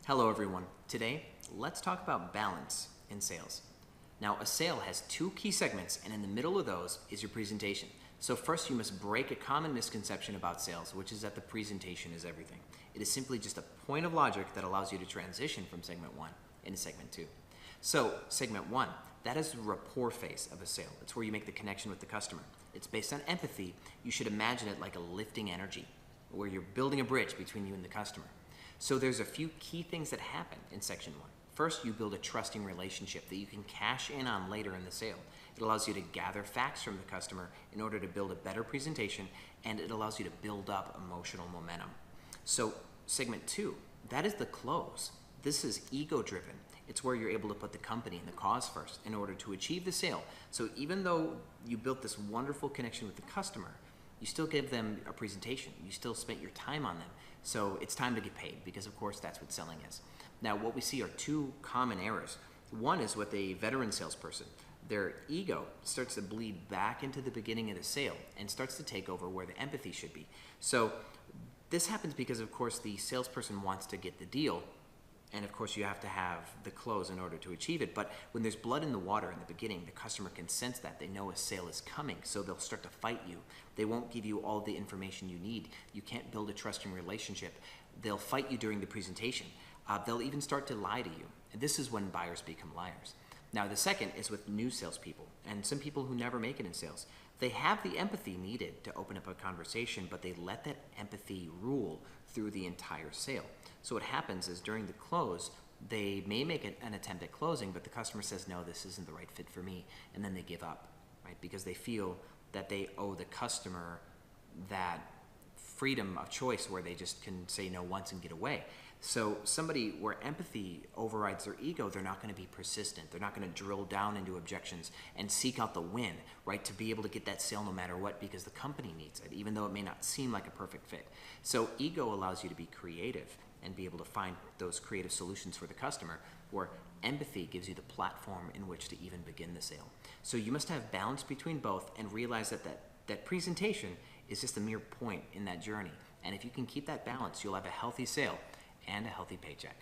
Hello everyone. Today, let's talk about balance in sales. Now, a sale has two key segments, and in the middle of those is your presentation. So first, you must break a common misconception about sales, which is that the presentation is everything. It is simply just a point of logic that allows you to transition from segment one into segment two. So segment one, that is the rapport phase of a sale. It's where you make the connection with the customer. It's based on empathy. You should imagine it like a lifting energy, where you're building a bridge between you and the customer. So there's a few key things that happen in section one. First, you build a trusting relationship that you can cash in on later in the sale. It allows you to gather facts from the customer in order to build a better presentation, and it allows you to build up emotional momentum. So segment two, that is the close. This is ego-driven. It's where you're able to put the company and the cause first in order to achieve the sale. So even though you built this wonderful connection with the customer, you still give them a presentation. You still spent your time on them. So it's time to get paid, because of course that's what selling is. Now, what we see are two common errors. One is with a veteran salesperson. Their ego starts to bleed back into the beginning of the sale and starts to take over where the empathy should be. So this happens because, of course, the salesperson wants to get the deal, and of course you have to have the close in order to achieve it. But when there's blood in the water in the beginning, the customer can sense that. They know a sale is coming, so they'll start to fight you. They won't give you all the information you need. You can't build a trusting relationship. They'll fight you during the presentation. They'll even start to lie to you. And this is when buyers become liars. Now, the second is with new salespeople and some people who never make it in sales. They have the empathy needed to open up a conversation, but they let that empathy rule through the entire sale. So what happens is during the close, they may make an attempt at closing, but the customer says, no, this isn't the right fit for me, and then they give up, right? Because they feel that they owe the customer that freedom of choice where they just can say no once and get away. So somebody where empathy overrides their ego, they're not going to be persistent. They're not going to drill down into objections and seek out the win, right, to be able to get that sale no matter what, because the company needs it, even though it may not seem like a perfect fit. So ego allows you to be creative and be able to find those creative solutions for the customer, where empathy gives you the platform in which to even begin the sale. So you must have balance between both and realize that presentation is just a mere point in that journey. And if you can keep that balance, you'll have a healthy sale and a healthy paycheck.